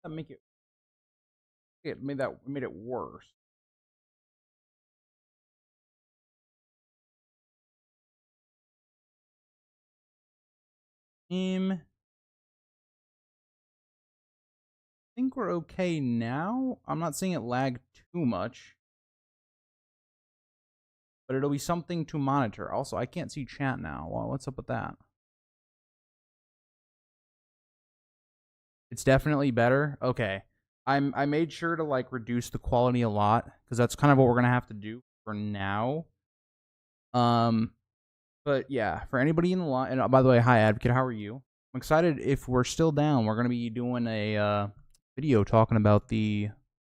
That make it made it worse. I think we're okay now. I'm not seeing it lag too much, but it'll be something to monitor. Also, I can't see chat now. Well, what's up with that? It's definitely better. Okay. I made sure to like reduce the quality a lot because that's kind of what we're gonna have to do for now. Um, but yeah, for anybody in the line, and by the way, hi Advocate, how are you? I'm excited. If we're still down, we're gonna be doing a video talking about the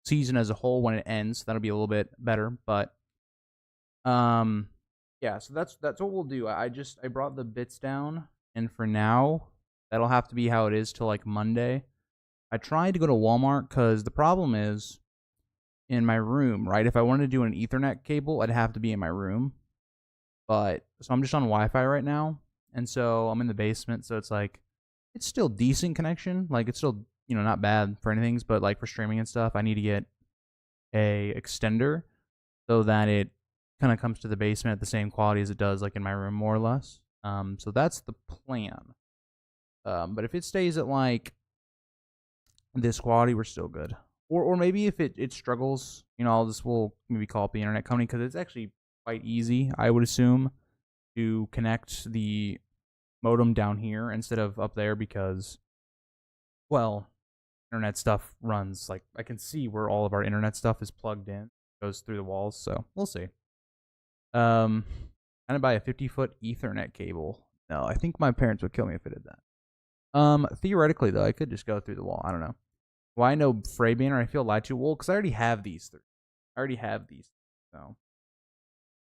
season as a whole when it ends. That'll be a little bit better, but um, yeah. So that's what we'll do. I brought the bits down, and for now, that'll have to be how it is till like Monday. I tried to go to Walmart because the problem is in my room, right? If I wanted to do an Ethernet cable, I'd have to be in my room. But so I'm just on Wi-Fi right now, and so I'm in the basement. So it's like it's still decent connection. Like it's still not bad for anything, but like for streaming and stuff, I need to get a extender so that it kind of comes to the basement at the same quality as it does like in my room, more or less. So that's the plan. But if it stays at like this quality, we're still good. Or maybe if it struggles, we'll maybe call up the internet company because it's actually quite easy, I would assume, to connect the modem down here instead of up there because, well, internet stuff runs like I can see where all of our internet stuff is plugged in, goes through the walls. So we'll see. Um, Kind of buy a 50-foot Ethernet cable. No, I think my parents would kill me if I did that. Theoretically though, I could just go through the wall. I don't know. Why no Fray banner? I feel lied to. Well, because I already have these. I already have these. So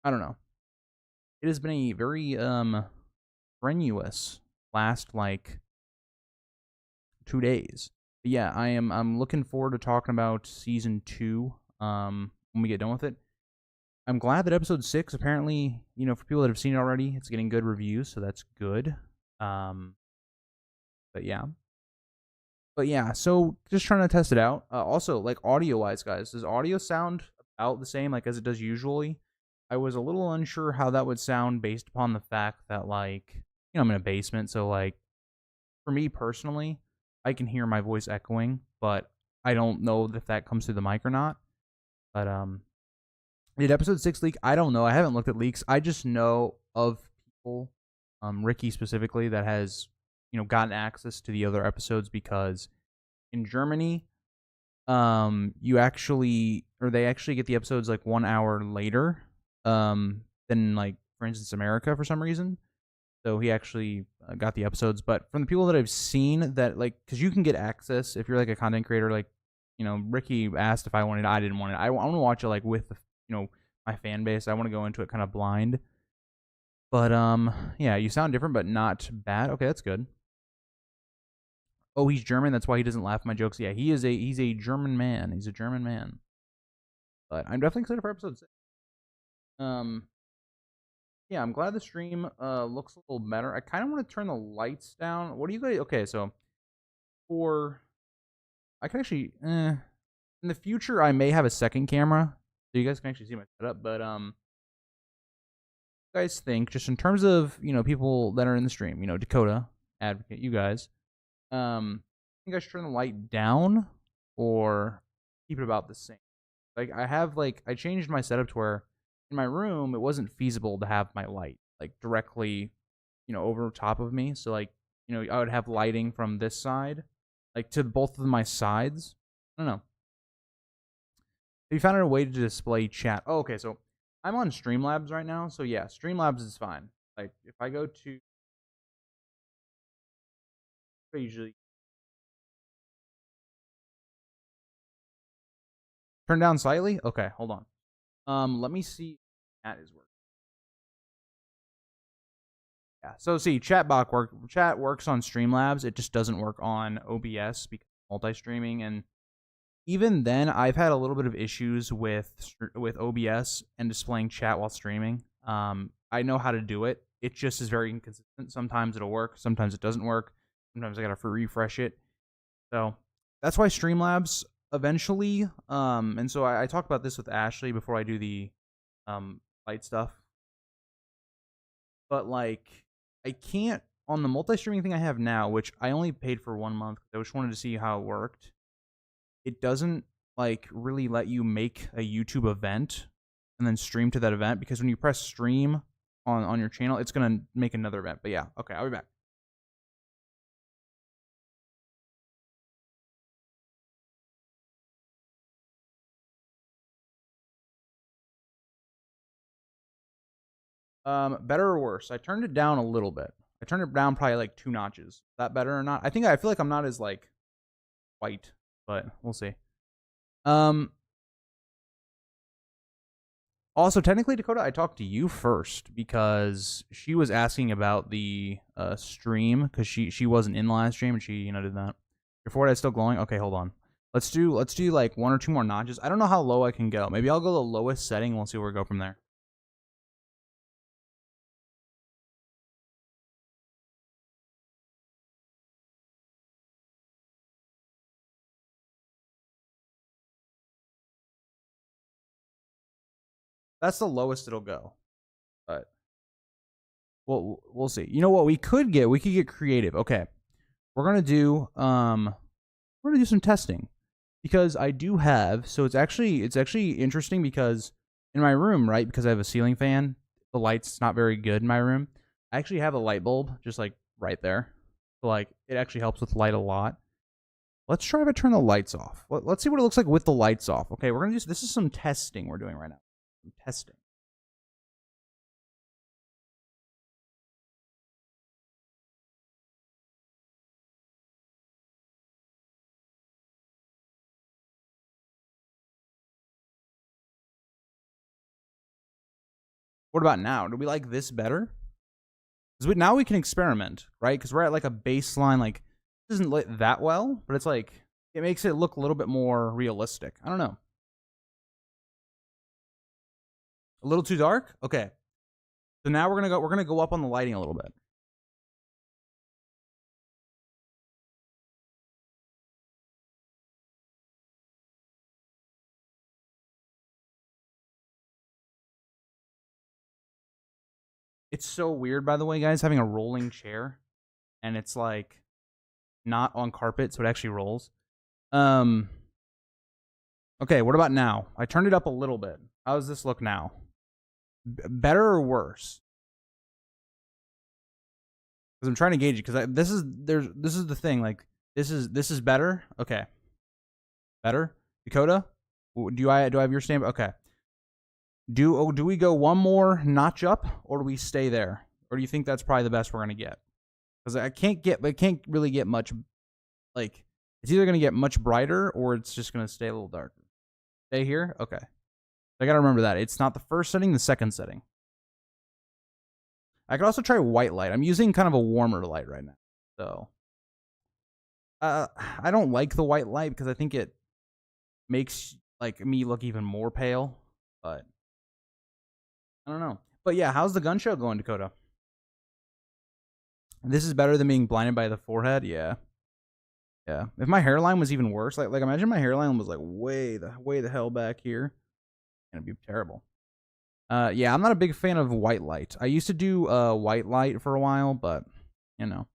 I don't know. It has been a very strenuous last like 2 days. But yeah, I'm looking forward to talking about season 2 when we get done with it. I'm glad that episode 6 apparently, for people that have seen it already, it's getting good reviews, so that's good. Um but yeah. But yeah, so just trying to test it out. Also, like audio wise, guys, does audio sound about the same like as it does usually? I was a little unsure how that would sound based upon the fact that like I'm in a basement, so like for me personally, I can hear my voice echoing, but I don't know if that comes through the mic or not. But did episode 6 leak? I don't know. I haven't looked at leaks. I just know of people, Ricky specifically, that has gotten access to the other episodes because in Germany, they actually get the episodes like 1 hour later, than like for instance America for some reason. So he actually got the episodes. But from the people that I've seen, that like, because you can get access if you're like a content creator, like Ricky asked if I wanted. I didn't want it. I want to watch it like with my fan base. I want to go into it kind of blind. But yeah, you sound different, but not bad. Okay, that's good. Oh, he's German. That's why he doesn't laugh at my jokes. Yeah, he's a German man. He's a German man. But I'm definitely excited for episode 6. Um, yeah, I'm glad the stream looks a little better. I kind of want to turn the lights down. What do you guys? Okay, so for I can actually in the future I may have a second camera so you guys can actually see my setup. But you guys think just in terms of people that are in the stream, Dakota, Advocate, you guys, think I should turn the light down or keep it about the same? Like I changed my setup to where in my room it wasn't feasible to have my light like directly, over top of me. So like, I would have lighting from this side, like to both of my sides. I don't know. Have you found a way to display chat? Oh, okay, so I'm on Streamlabs right now, so yeah, Streamlabs is fine. Like if I go to usually turn down slightly. Okay, hold on. Let me see. Chat is working. Yeah. So see, chat works on Streamlabs. It just doesn't work on OBS because multi-streaming, and even then, I've had a little bit of issues with OBS and displaying chat while streaming. I know how to do it. It just is very inconsistent. Sometimes it'll work, sometimes it doesn't work. Sometimes I gotta refresh it. So that's why Streamlabs eventually, and so I talked about this with Ashley before I do the light stuff. But like, I can't on the multi-streaming thing I have now, which I only paid for 1 month. I just wanted to see how it worked. It doesn't like really let you make a YouTube event and then stream to that event, because when you press stream on your channel, it's gonna make another event. But yeah, okay, I'll be back. Better or worse? I turned it down a little bit. I turned it down probably like 2 notches. Is that better or not? I feel like I'm not as like white, but we'll see. Also, technically, Dakota, I talked to you first because she was asking about the stream, because she wasn't in the last stream and she did that. Your forehead is still glowing. Okay, hold on. Let's do like 1 or 2 more notches. I don't know how low I can go. Maybe I'll go the lowest setting and we'll see where we go from there. That's the lowest it'll go. But we'll see. You know what we could get? We could get creative. Okay. We're going to do some testing, because I do have, so it's actually interesting, because in my room, right, because I have a ceiling fan, the light's not very good in my room. I actually have a light bulb just like right there. So like it actually helps with light a lot. Let's try to turn the lights off. Let's see what it looks like with the lights off. Okay, we're going to do this is some testing we're doing right now. Some testing. What about now? Do we like this better? Because now we can experiment, right? Because we're at like a baseline, like this isn't lit that well, but it's like it makes it look a little bit more realistic. I don't know. A little too dark? Okay. So now we're gonna go up on the lighting a little bit. It's so weird, by the way, guys, having a rolling chair, and it's like not on carpet, so it actually rolls. Okay, what about now? I turned it up a little bit. How does this look now? Better or worse? Because I'm trying to gauge it. Because this is the thing. Like this is better. Okay, better. Dakota, do I have your stamp? Okay. Do we go 1 more notch up, or do we stay there, or do you think that's probably the best we're gonna get? Because I can't really get much. Like it's either gonna get much brighter or it's just gonna stay a little darker. Stay here. Okay. I gotta remember that it's not the first setting, the second setting. I could also try white light. I'm using kind of a warmer light right now, so I don't like the white light because I think it makes like me look even more pale. But I don't know. But yeah, how's the gun show going, Dakota? This is better than being blinded by the forehead. Yeah, yeah. If my hairline was even worse, like imagine my hairline was like way the hell back here, it'd be terrible. Yeah, I'm not a big fan of white light. I used to do white light for a while, but you know,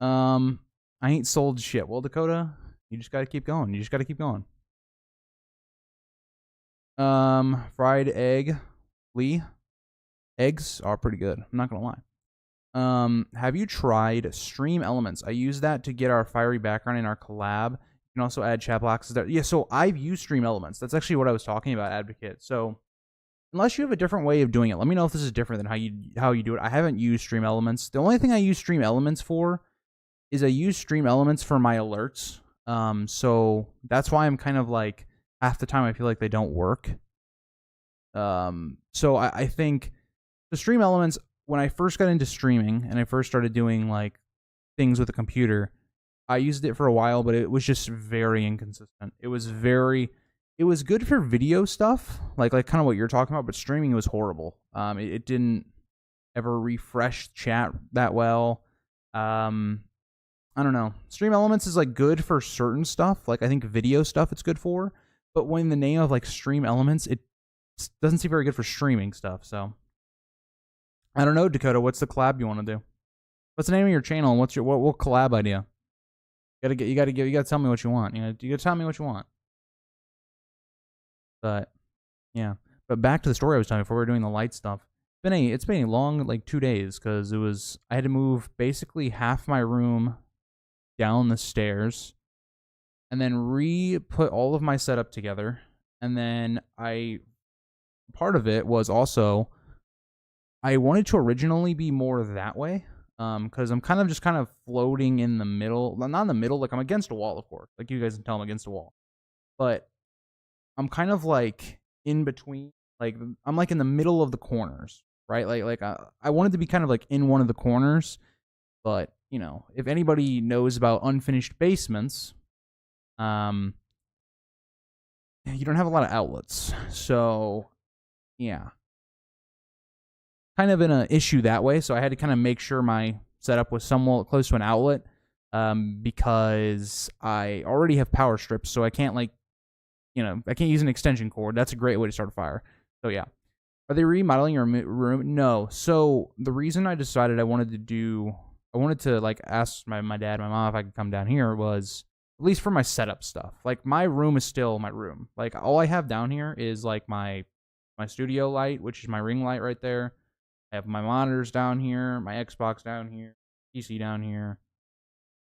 I ain't sold shit. Well, Dakota, you just gotta keep going. You just gotta keep going. Fried egg, Lee. Eggs are pretty good. I'm not gonna lie. Have you tried Stream Elements? I use that to get our fiery background in our collab. You can also add chat boxes there. Yeah, so I've used Stream Elements. That's actually what I was talking about, Advocate. So unless you have a different way of doing it, let me know if this is different than how you do it. I haven't used Stream Elements. The only thing I use Stream Elements for is I use Stream Elements for my alerts. So that's why I'm kind of like half the time I feel like they don't work. So I think the Stream Elements, when I first got into streaming and I first started doing like things with a computer, I used it for a while, but it was just very inconsistent. It was good for video stuff, like kind of what you're talking about, but streaming was horrible. It didn't ever refresh chat that well. I don't know. Stream Elements is like good for certain stuff. Like I think video stuff it's good for, but when the name of like Stream Elements, it doesn't seem very good for streaming stuff. So I don't know, Dakota. What's the collab you want to do? What's the name of your channel? And what's your what collab idea? You gotta tell me what you want. You gotta tell me what you want. But yeah. But back to the story I was telling you before we were doing the light stuff. It's been a long like 2 days because I had to move basically half my room down the stairs and then re-put all of my setup together. And then part of it was also I wanted to originally be more that way. Because I'm kind of floating in the middle. Not in the middle, like I'm against a wall, of course. Like you guys can tell I'm against a wall. But I'm kind of like in between. Like I'm like in the middle of the corners, right? Like I wanted to be kind of like in one of the corners, but you know, if anybody knows about unfinished basements, you don't have a lot of outlets. So yeah, kind of in an issue that way. So I had to kind of make sure my setup was somewhat close to an outlet, because I already have power strips, so I can't I can't use an extension cord. That's a great way to start a fire. So yeah. Are they remodeling your room? No. So the reason I decided I wanted to like ask my dad, my mom if I could come down here was at least for my setup stuff. Like my room is still my room. Like all I have down here is like my studio light, which is my ring light right there. I have my monitors down here, my Xbox down here, PC down here.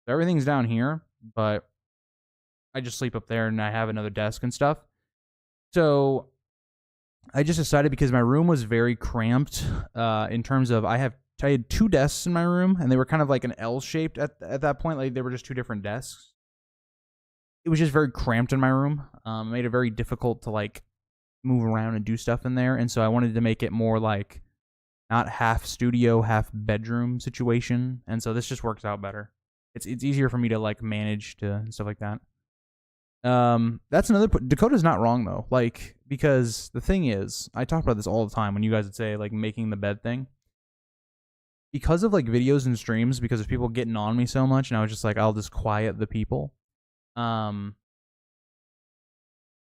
So everything's down here, but I just sleep up there and I have another desk and stuff. So I just decided because my room was very cramped in terms of I had 2 desks in my room and they were kind of like an L shaped at that point. Like they were just 2 different desks. It was just very cramped in my room. It made it very difficult to like move around and do stuff in there. And so I wanted to make it more like not half studio, half bedroom situation. And so this just works out better. It's easier for me to like manage and stuff like that. That's another Dakota's not wrong though. Like because the thing is, I talk about this all the time when you guys would say like making the bed thing. Because of like videos and streams, because of people getting on me so much, and I was just like, I'll just quiet the people.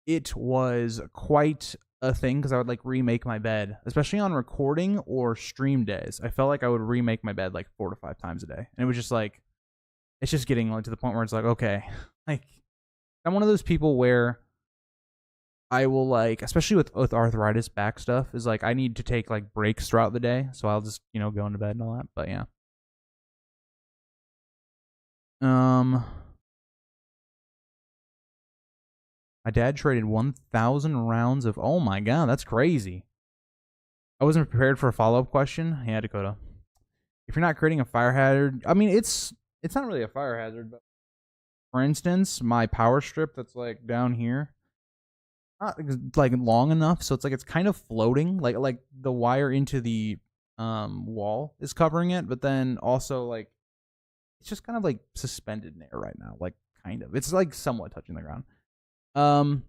It was quite a thing because I would like remake my bed, especially on recording or stream days. I felt like I would remake my bed like 4 to 5 times a day, and it was just like, it's just getting like to the point where it's like, okay, like I'm one of those people where I will like, especially with arthritis back stuff, is like I need to take like breaks throughout the day, so I'll just go into bed and all that. But yeah, my dad traded 1,000 rounds of. Oh my god, that's crazy. I wasn't prepared for a follow-up question. Yeah, Dakota. If you're not creating a fire hazard, I mean, it's not really a fire hazard, but for instance, my power strip that's like down here, not like long enough, so it's kind of floating, like the wire into the wall is covering it, but then also like it's just kind of like suspended in air right now, like kind of. It's like somewhat touching the ground. Do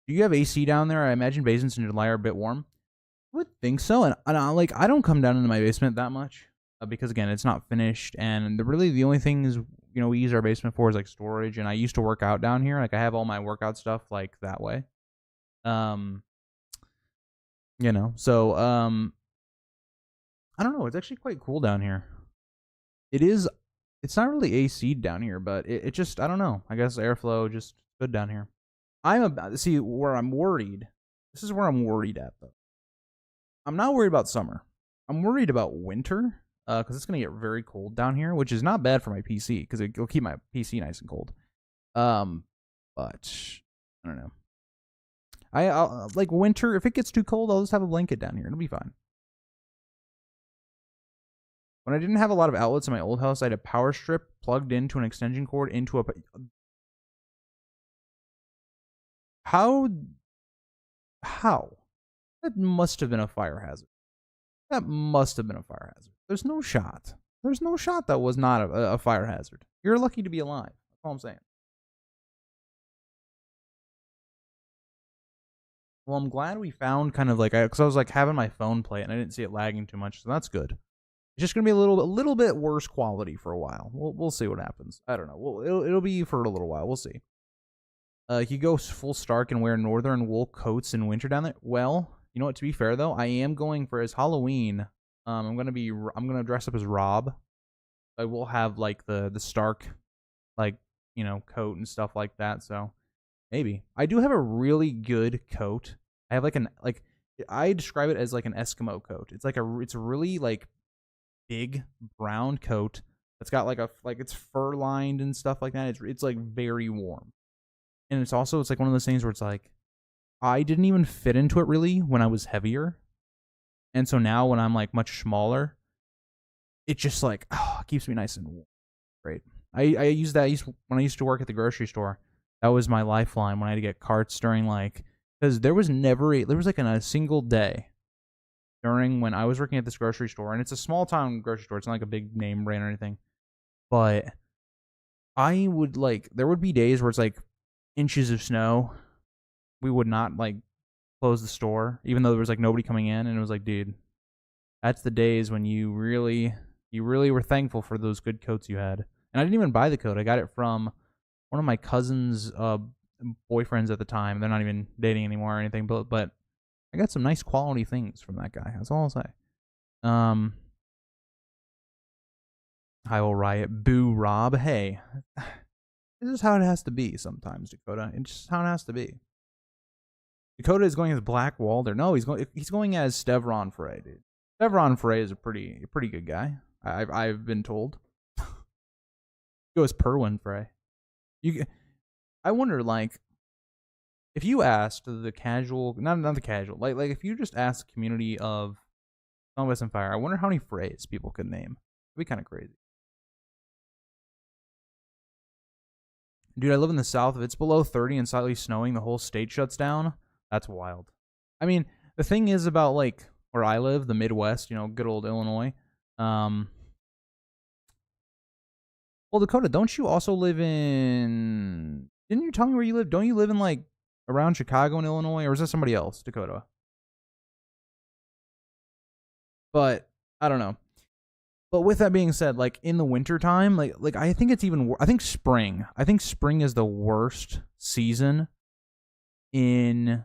you have AC down there? I imagine basements in July are a bit warm. I would think so, and I don't come down into my basement that much because again, it's not finished, and the only things we use our basement for is like storage. And I used to work out down here, like I have all my workout stuff like that way. So I don't know. It's actually quite cool down here. It is. It's not really AC'd down here, but it just, I don't know. I guess airflow just good down here. See where I'm worried. This is where I'm worried at though. I'm not worried about summer. I'm worried about winter because it's gonna get very cold down here, which is not bad for my PC because it'll keep my PC nice and cold. But I don't know. I'll like winter. If it gets too cold, I'll just have a blanket down here. It'll be fine. When I didn't have a lot of outlets in my old house, I had a power strip plugged into an extension cord into a. How? That must have been a fire hazard. That must have been a fire hazard. There's no shot. There's no shot that was not a fire hazard. You're lucky to be alive. That's all I'm saying. Well, I'm glad we found kind of like, because I was like having my phone play it and I didn't see it lagging too much, so that's good. It's just gonna be a little bit worse quality for a while. We'll see what happens. I don't know. It'll be for a little while. We'll see. He goes full Stark and wear northern wool coats in winter down there. Well, you know what? To be fair though, I am going for his Halloween. I'm gonna dress up as Robb. I will have like the Stark, like, you know, coat and stuff like that. So maybe I do have a really good coat. I have like I describe it as like an Eskimo coat. It's a really like big brown coat that's got like it's fur lined and stuff like that. It's like very warm, and it's like one of those things where it's like I didn't even fit into it really when I was heavier, and so now when I'm like much smaller, it just like keeps me nice and warm. Great. I use that when I used to work at the grocery store. That was my lifeline when I had to get carts during like, because there was like a single day during when I was working at this grocery store, and it's a small town grocery store. It's not like a big name brand or anything, but there would be days where it's like inches of snow. We would not like close the store, even though there was like nobody coming in, and it was like, dude, that's the days when you really were thankful for those good coats you had. And I didn't even buy the coat. I got it from one of my cousin's boyfriends at the time. They're not even dating anymore or anything, but I got some nice quality things from that guy. That's all I'll say. I will riot. Boo, Robb. Hey, this is how it has to be sometimes, Dakota. It's just how it has to be. Dakota is going as Black Walder. No, he's going as Stevron Frey, dude. Stevron Frey is a pretty good guy. I've been told. Go as Perwin Frey. I wonder, like, if you asked the casual, not the casual, like if you just asked the community of Song of Ice and Fire, I wonder how many Freys people could name. It'd be kind of crazy. Dude, I live in the south. If it's below 30 and slightly snowing, the whole state shuts down. That's wild. I mean, the thing is about like where I live, the Midwest, you know, good old Illinois. Well, Dakota, don't you also live in? Didn't you tell me where you live? Don't you live in like around Chicago and Illinois, or is that somebody else, Dakota? But I don't know. But with that being said, like in the wintertime, like I think it's even. I think spring. I think spring is the worst season in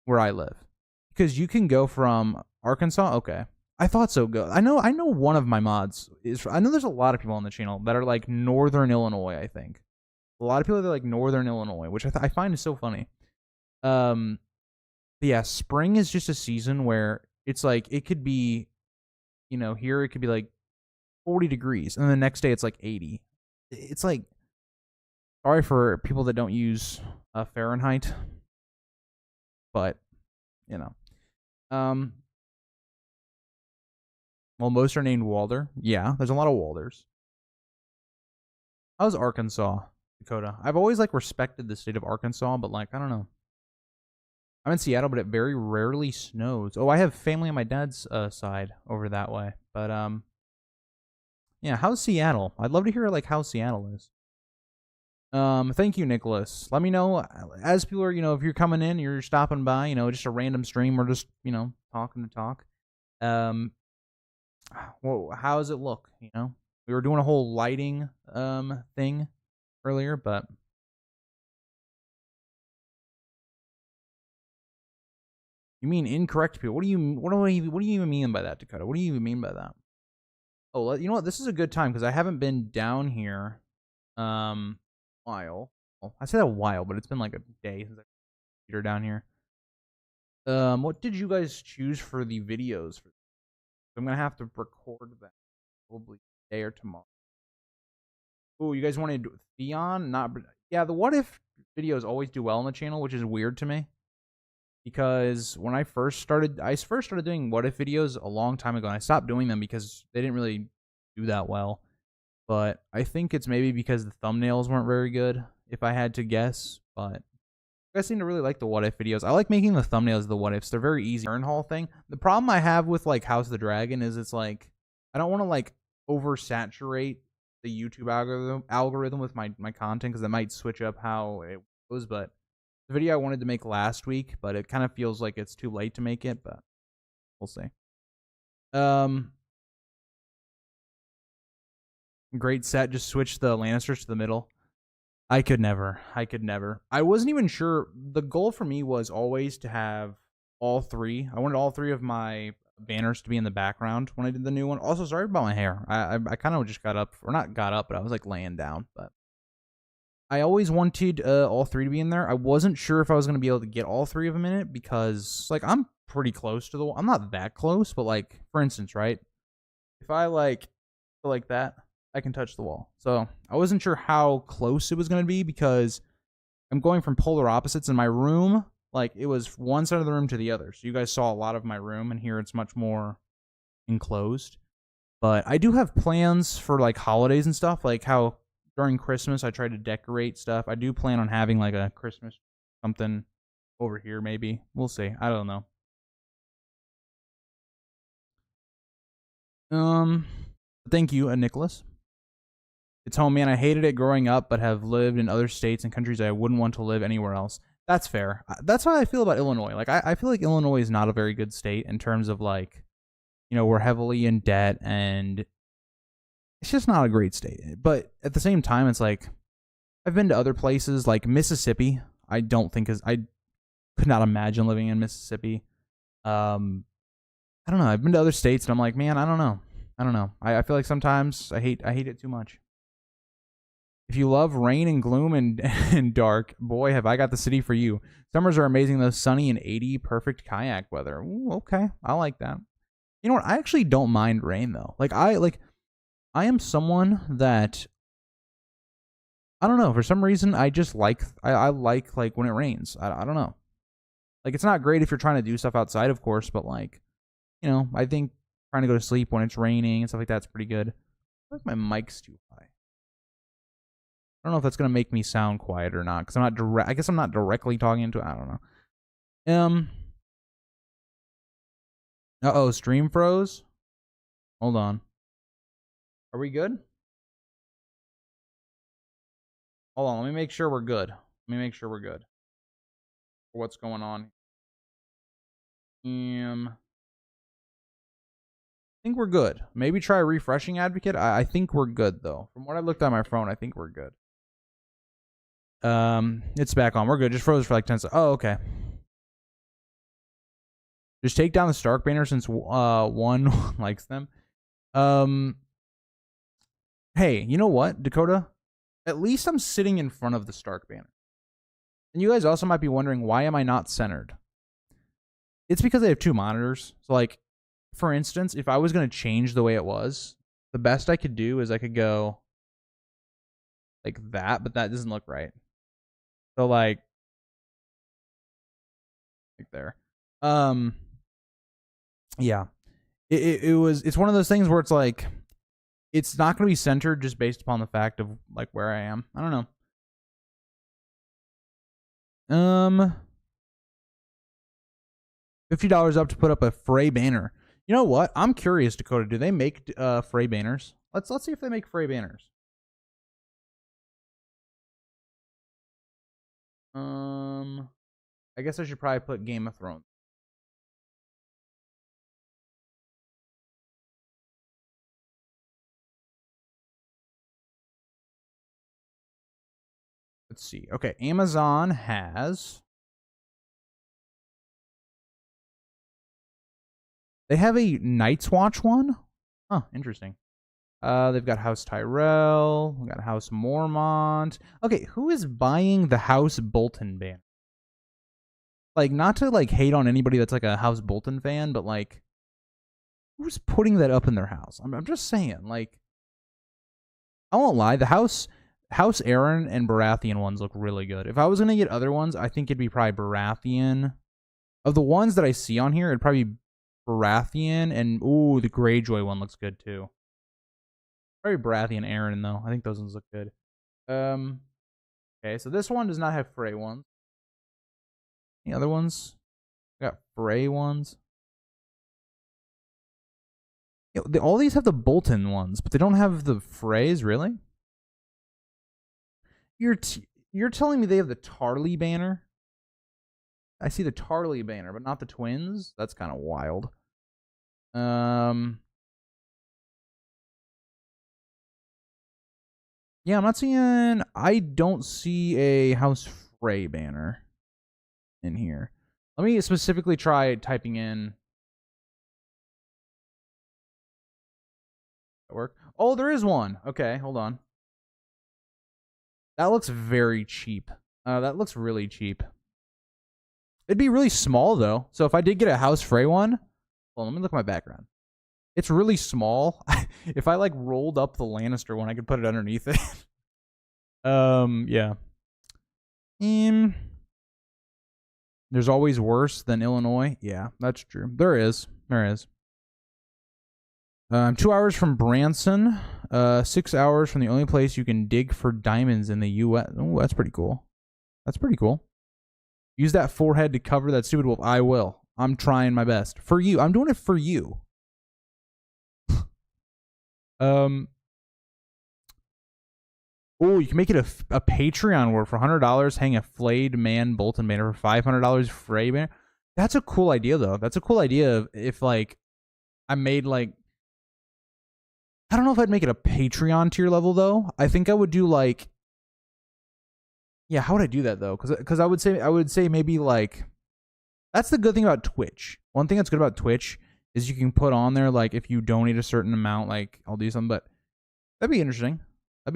where I live, because you can go from Arkansas. Okay, I thought so. Good. I know one of my mods is. I know there's a lot of people on the channel that are like Northern Illinois. I think a lot of people that are like Northern Illinois, which I find is so funny. But yeah, spring is just a season where it's like it could be, you know, here it could be like 40 degrees, and then the next day it's like 80. It's like, sorry for people that don't use Fahrenheit, but you know, well, most are named Walder. Yeah, there's a lot of Walders. How's Arkansas, Dakota? I've always like respected the state of Arkansas, but like I don't know. I'm in Seattle, but it very rarely snows. Oh, I have family on my dad's side over that way, but yeah. How's Seattle? I'd love to hear like how Seattle is. Thank you, Nicholas. Let me know as people are, you know, if you're coming in, you're stopping by, you know, just a random stream or just, you know, talking to talk. Well, how does it look? You know, we were doing a whole lighting thing earlier, but you mean incorrect people? What do you even mean by that, Dakota? What do you even mean by that? Oh, you know what? This is a good time because I haven't been down here while. Well, I said a while, but it's been like a day since I've been down here. What did you guys choose for the videos? I'm gonna have to record that probably today or tomorrow. Oh, you guys wanted Theon? Not yeah. The what if videos always do well on the channel, which is weird to me. Because when I first started doing what if videos a long time ago, and I stopped doing them because they didn't really do that well. But I think it's maybe because the thumbnails weren't very good, if I had to guess. But you guys seem to really like the what if videos. I like making the thumbnails of the what ifs. They're very easy. Earn haul thing. The problem I have with like House of the Dragon is it's like I don't want to like oversaturate the YouTube algorithm with my content because it might switch up how it goes. But the video I wanted to make last week, but it kind of feels like it's too late to make it. But we'll see. Great set. Just switch the Lannisters to the middle. I could never. I could never. I wasn't even sure. The goal for me was always to have all three. I wanted all three of my banners to be in the background when I did the new one. Also, sorry about my hair. I kind of just got up, or not got up, but I was like laying down. But I always wanted all three to be in there. I wasn't sure if I was going to be able to get all three of them in it because, like, I'm pretty close to the wall. I'm not that close, but, like, for instance, right? If I, like that, I can touch the wall. So I wasn't sure how close it was going to be because I'm going from polar opposites in my room. Like, it was one side of the room to the other. So you guys saw a lot of my room, and here it's much more enclosed. But I do have plans for, like, holidays and stuff, like how during Christmas I try to decorate stuff. I do plan on having, like, a Christmas something over here, maybe. We'll see. I don't know. Thank you, Nicholas. It's home, man. I hated it growing up, but have lived in other states and countries I wouldn't want to live anywhere else. That's fair. That's how I feel about Illinois. Like, I feel like Illinois is not a very good state in terms of, like, you know, we're heavily in debt, and it's just not a great state. But at the same time, it's like, I've been to other places, like Mississippi. I could not imagine living in Mississippi. I don't know. I've been to other states, and I'm like, man, I don't know. I feel like sometimes I hate it too much. If you love rain and gloom and dark, boy, have I got the city for you. Summers are amazing, though. Sunny and 80, perfect kayak weather. Ooh, okay, I like that. You know what? I actually don't mind rain, though. I am someone that, I don't know, for some reason, I just like, I like when it rains. I don't know. Like, it's not great if you're trying to do stuff outside, of course, but, like, you know, I think trying to go to sleep when it's raining and stuff like that's pretty good. I think my mic's too high. I don't know if that's gonna make me sound quiet or not, because I guess I'm not directly talking into it. I don't know. Uh-oh, stream froze. Hold on. Are we good? Hold on, let me make sure we're good. What's going on? I think we're good. Maybe try refreshing Advocate. I think we're good, though. From what I looked at my phone, I think we're good. It's back on. We're good. Just froze for like 10 seconds. Oh, okay. Just take down the Stark banner since one likes them. Hey, you know what, Dakota? At least I'm sitting in front of the Stark banner. And you guys also might be wondering, why am I not centered? It's because I have two monitors. So, like, for instance, if I was going to change the way it was, the best I could do is I could go like that, but that doesn't look right. So, like there. Yeah. It's one of those things where it's like, it's not going to be centered just based upon the fact of, like, where I am. I don't know. $50 up to put up a Frey banner. You know what? I'm curious, Dakota. Do they make Frey banners? Let's see if they make Frey banners. I guess I should probably put Game of Thrones. Let's see. Okay, Amazon has. They have a Night's Watch one. Huh, interesting. They've got House Tyrell. We've got House Mormont. Okay, who is buying the House Bolton banner? Like, not to, like, hate on anybody that's, like, a House Bolton fan, but, like, who's putting that up in their house? I'm just saying, like, I won't lie, the House Aaron and Baratheon ones look really good. If I was gonna get other ones, I think it'd be probably Baratheon. Of the ones that I see on here, it'd probably be Baratheon, and ooh, the Greyjoy one looks good too. Probably Baratheon Aaron, though. I think those ones look good. Okay, so this one does not have Frey ones. Any other ones? We got Frey ones. Yeah, all these have the Bolton ones, but they don't have the Freys, really? You're telling me they have the Tarly banner? I see the Tarly banner, but not the twins? That's kind of wild. Yeah, I'm not seeing. I don't see a House Frey banner in here. Let me specifically try typing in. Work. Oh, there is one. Okay, hold on. That looks very cheap. That looks really cheap. It'd be really small though. So if I did get a House Frey one, well, let me look at my background. It's really small. If I like rolled up the Lannister one, I could put it underneath it. Yeah. There's always worse than Illinois. Yeah, that's true. There is. 2 hours from Branson. 6 hours from the only place you can dig for diamonds in the U.S. Oh, that's pretty cool. Use that forehead to cover that stupid wolf. I will. I'm trying my best. For you. I'm doing it for you. Oh, you can make it a Patreon where for $100 hang a flayed man Bolton banner, for $500 Frey banner. That's a cool idea though. That's a cool idea if like I made like, I don't know if I'd make it a Patreon tier level though. I think I would do like, yeah, how would I do that though? Because I would say maybe like, that's the good thing about Twitch. One thing that's good about Twitch is you can put on there like if you donate a certain amount, like I'll do something. But that'd be interesting. I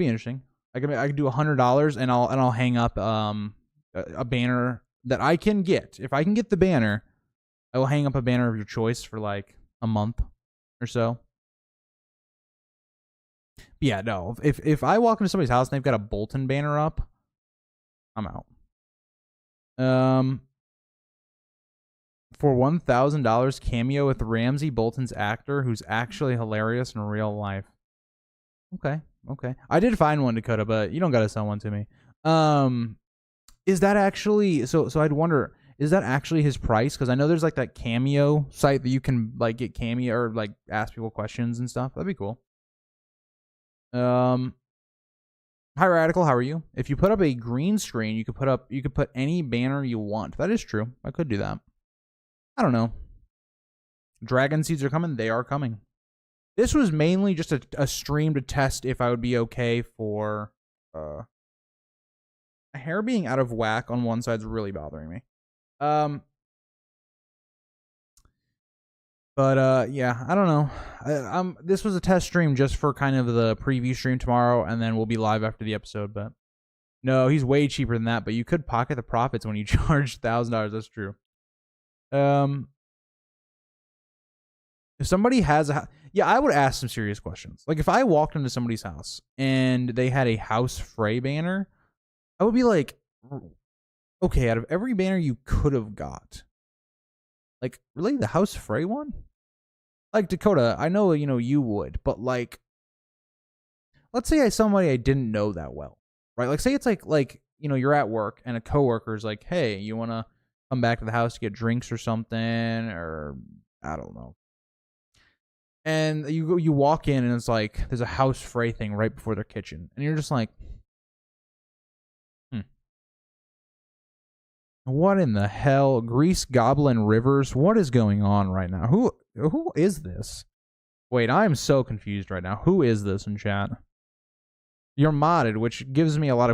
could do $100 and I'll hang up a banner that I can get. If I can get the banner, I will hang up a banner of your choice for like a month or so. But yeah, no. If I walk into somebody's house and they've got a Bolton banner up, I'm out. For $1,000 cameo with Ramsay Bolton's actor, who's actually hilarious in real life. Okay. I did find one, Dakota, but you don't gotta sell one to me. Is that actually so? I'd wonder, is that actually his price? Because I know there's like that Cameo site that you can like get Cameo or like ask people questions and stuff. That'd be cool. Hi Radical, how are you? If you put up a green screen, you could put any banner you want. That is true. I could do that. I don't know. Dragon seeds are coming. They are coming. This was mainly just a stream to test if I would be okay for a hair being out of whack on one side's really bothering me. But yeah, I don't know. This was a test stream just for kind of the preview stream tomorrow, and then we'll be live after the episode. But no, he's way cheaper than that. But you could pocket the profits when you charge $1,000. That's true. If somebody has yeah, I would ask some serious questions. Like if I walked into somebody's house and they had a House Frey banner, I would be like, okay, out of every banner you could have got, like really the House Frey one? Like Dakota, I know you would, but like, let's say somebody I didn't know that well, right? Like say it's like you're at work and a coworker's like, hey, you want to come back to the house to get drinks or something, or I don't know. And you walk in and it's like there's a House Frey thing right before their kitchen, and you're just like, what in the hell? Grease Goblin Rivers? What is going on right now? Who is this? Wait, I'm so confused right now. Who is this in chat? You're modded, which gives me I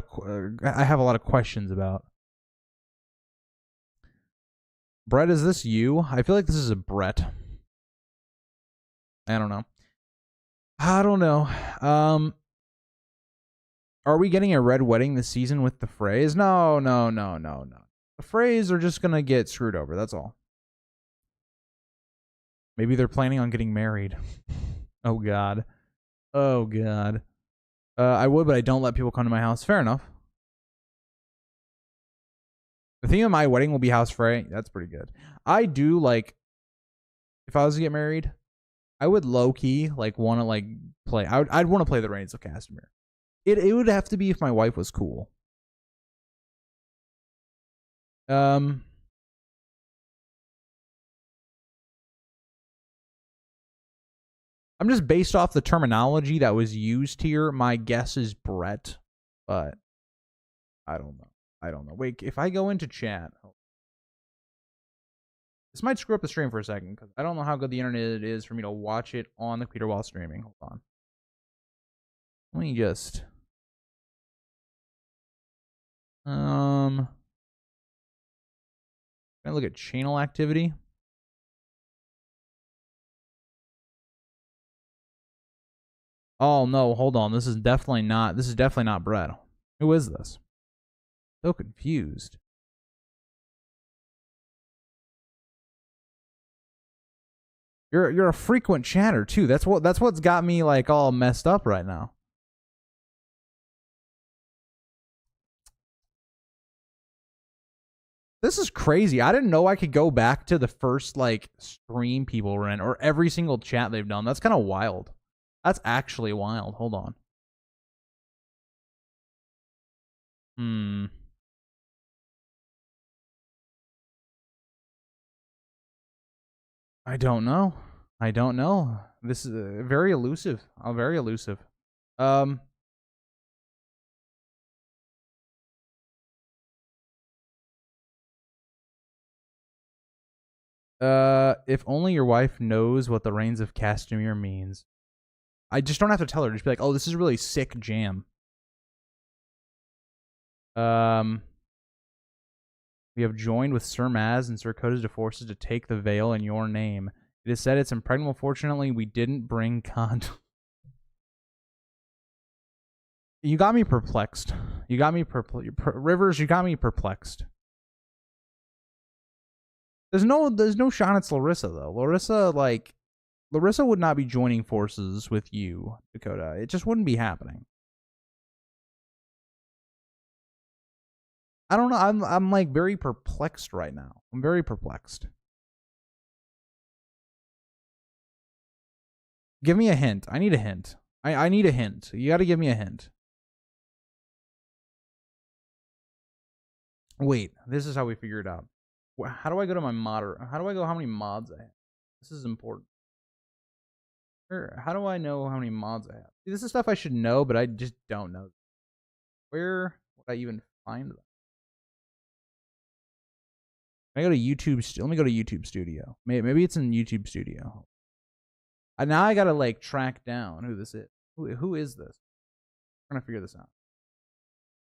have a lot of questions about. Brett, is this you? I feel like this is a Brett. I don't know. Are we getting a red wedding this season with the Freys? No. The Freys are just gonna get screwed over. That's all. Maybe they're planning on getting married. Oh God. I would, but I don't let people come to my house. Fair enough. The theme of my wedding will be House Frey. That's pretty good. I do like, if I was to get married, I would low key like want to like play. I'd want to play the Reigns of Castamere. It would have to be if my wife was cool. I'm just based off the terminology that was used here. My guess is Brett, but I don't know. Wait, if I go into chat, this might screw up the stream for a second because I don't know how good the internet is for me to watch it on the computer while streaming. Hold on. Let me just Can I look at channel activity? Oh no, hold on. This is definitely not Brett. Who is this? So confused. You're a frequent chatter too. That's what's got me like all messed up right now. This is crazy. I didn't know I could go back to the first like stream people were in or every single chat they've done. That's kind of wild. That's actually wild. Hold on. I don't know. I don't know. This is very elusive. Very elusive. If only your wife knows what the Reigns of Castamere means. I just don't have to tell her. Just be like, oh, this is a really sick jam. We have joined with Sir Maz and Sir Coda's forces to take the veil in your name. It is said it's impregnable. Fortunately, we didn't bring You got me perplexed. You got me Rivers, you got me perplexed. There's no shot it's Larissa though. Larissa would not be joining forces with you, Dakota. It just wouldn't be happening. I don't know. I'm like very perplexed right now. I'm very perplexed. Give me a hint. I need a hint. I need a hint. You got to give me a hint. Wait, this is how we figure it out. How do I go to my modder? How do I go how many mods I have? This is important. How do I know how many mods I have? See, this is stuff I should know, but I just don't know. Where would I even find them? I go to YouTube. Let me go to YouTube Studio. Maybe it's in YouTube Studio. Now I gotta like track down who this is. Who is this? I'm trying to figure this out.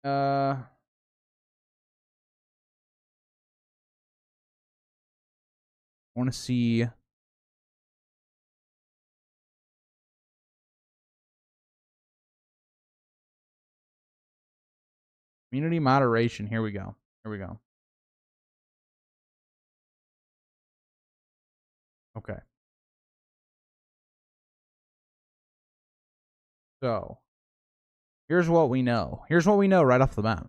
I want to see. Community moderation. Here we go. Here we go. Okay. So, here's what we know. Here's what we know right off the bat.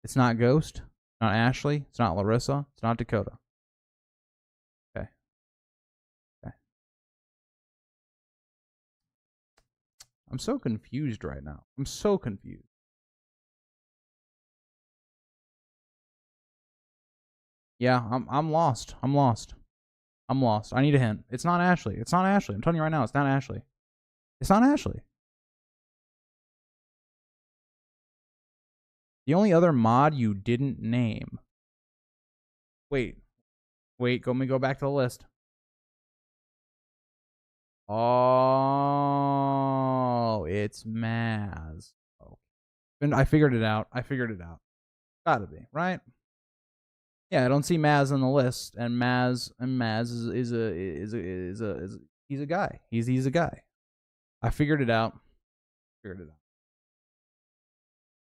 It's not Ghost. It's not Ashley. It's not Larissa. It's not Dakota. Okay. Okay. I'm so confused right now. I'm so confused. Yeah, I'm lost. I'm lost. I'm lost. I need a hint. It's not Ashley. It's not Ashley. I'm telling you right now, it's not Ashley. It's not Ashley. The only other mod you didn't name. Wait. Let me go back to the list. Oh, it's Maz. Oh. And I figured it out. Gotta be, right? Yeah, I don't see Maz on the list, and Maz is he's a guy. He's a guy. I figured it out.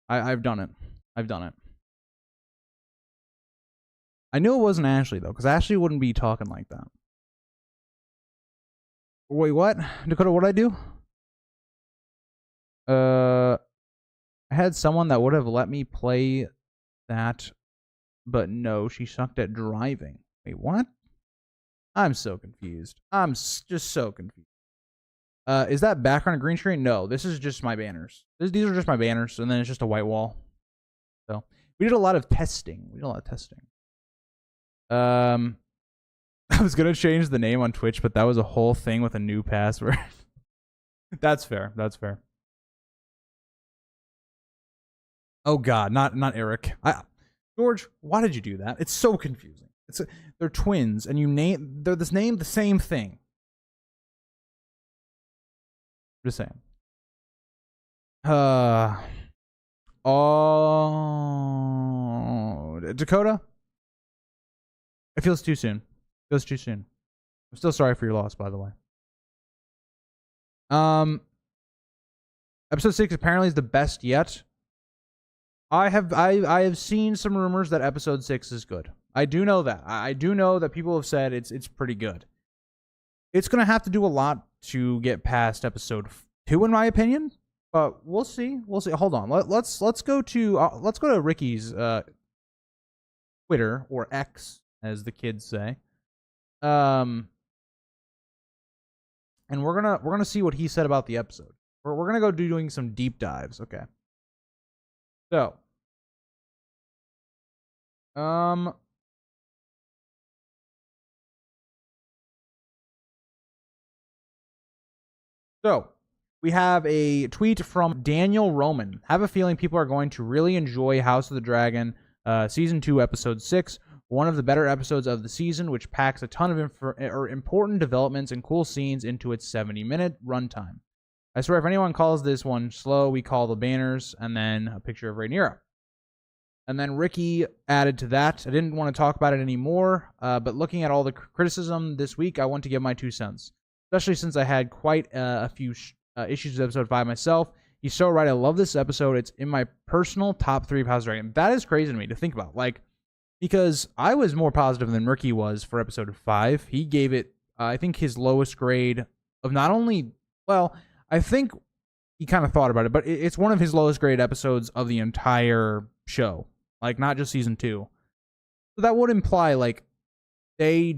I've done it. I knew it wasn't Ashley though, because Ashley wouldn't be talking like that. Wait, what? Dakota, what'd I do? I had someone that would have let me play that, but no, she sucked at driving. Wait, what? I'm so confused. I'm just so confused. Is that background a green screen? No, this is just my banners. These are just my banners, and then it's just a white wall. So we did a lot of testing. I was gonna change the name on Twitch, but that was a whole thing with a new password. That's fair. Oh God, not Eric. George, why did you do that? It's so confusing. They're twins, and they're the same thing. Just saying. Oh. Dakota, it feels too soon. It feels too soon. I'm still sorry for your loss, by the way. Episode 6 apparently is the best yet. I have seen some rumors that episode 6 is good. I do know that. I do know that people have said it's pretty good. It's gonna have to do a lot to get past episode 2, in my opinion. But we'll see. We'll see. Hold on. Let's go to Ricky's Twitter, or X, as the kids say. And we're gonna see what he said about the episode. We're gonna go doing some deep dives. Okay. So, we have a tweet from Daniel Roman. Have a feeling people are going to really enjoy House of the Dragon, Season 2, Episode 6. One of the better episodes of the season, which packs a ton of important developments and cool scenes into its 70-minute runtime. I swear, if anyone calls this one slow, we call the banners, and then a picture of Rhaenyra. And then Ricky added to that. I didn't want to talk about it anymore, but looking at all the criticism this week, I want to give my 2 cents. Especially since I had quite a few issues with episode 5 myself. He's so right. I love this episode. It's in my personal top 3 of House of Dragon. That is crazy to me to think about. Because I was more positive than Ricky was for episode 5. He gave it, I think, his lowest grade of not only, well, I think he kind of thought about it, but it's one of his lowest grade episodes of the entire show. Not just season 2. So that would imply, they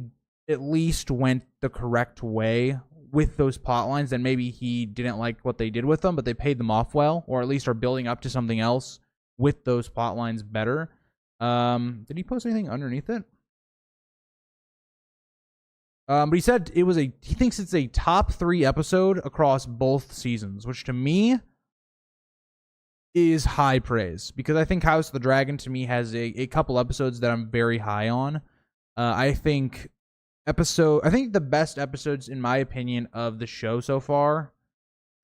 at least went the correct way with those plot lines. Then maybe he didn't like what they did with them, but they paid them off well, or at least are building up to something else with those plot lines better. Did he post anything underneath it? But he said he thinks it's a top 3 episode across both seasons, which to me is high praise, because I think House of the Dragon to me has a couple episodes that I'm very high on. I think the best episodes, in my opinion, of the show so far,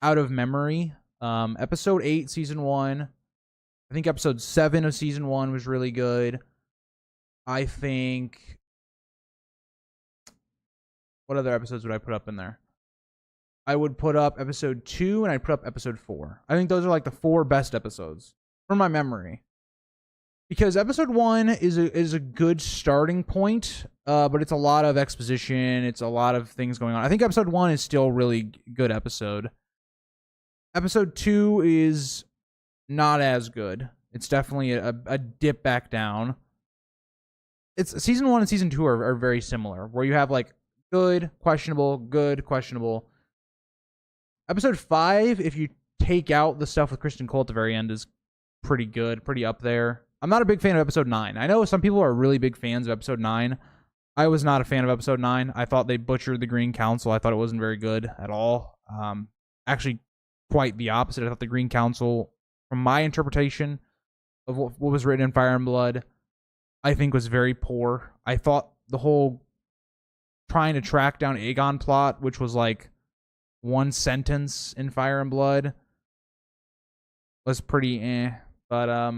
out of memory, episode 8, season 1. I think episode 7 of season 1 was really good. I think, what other episodes would I put up in there? I would put up episode 2, and I'd put up episode 4. I think those are the 4 best episodes from my memory. Because episode 1 is a good starting point, but it's a lot of exposition. It's a lot of things going on. I think episode 1 is still a really good episode. Episode 2 is not as good. It's definitely a dip back down. It's season 1 and season 2 are very similar, where you have good, questionable. Episode 5, if you take out the stuff with Kristen Cole at the very end, is pretty good, pretty up there. I'm not a big fan of episode 9. I know some people are really big fans of episode 9. I was not a fan of episode 9. I thought they butchered the Green Council. I thought it wasn't very good at all. Actually, quite the opposite. I thought the Green Council, from my interpretation of what was written in Fire and Blood, I think was very poor. I thought the whole trying to track down Aegon plot, which was one sentence in Fire and Blood, was pretty but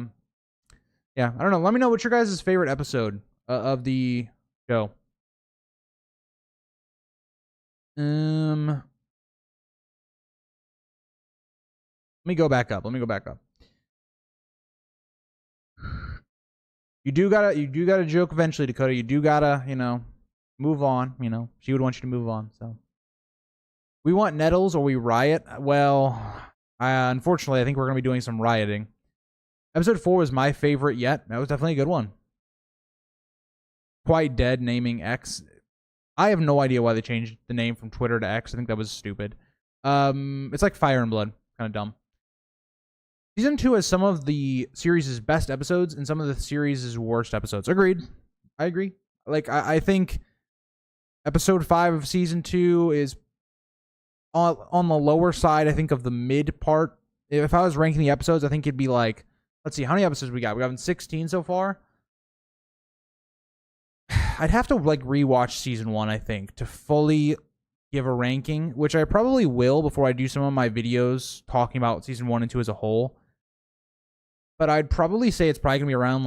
yeah, I don't know. Let me know what your guys' favorite episode of the show. Let me go back up. You do gotta joke eventually, Dakota. You do gotta, move on. She would want you to move on. So we want Nettles or we riot. Well, unfortunately, I think we're gonna be doing some rioting. Episode 4 was my favorite yet. That was definitely a good one. Quite Dead naming X. I have no idea why they changed the name from Twitter to X. I think that was stupid. It's like Fire and Blood. Kind of dumb. Season 2 has some of the series' best episodes and some of the series' worst episodes. Agreed. I agree. I think episode 5 of season 2 is on the lower side, I think, of the mid part. If I was ranking the episodes, I think it'd be let's see, how many episodes we got? We got 16 so far. I'd have to rewatch season 1, I think, to fully give a ranking, which I probably will before I do some of my videos talking about season 1 and 2 as a whole. But I'd probably say it's probably gonna be around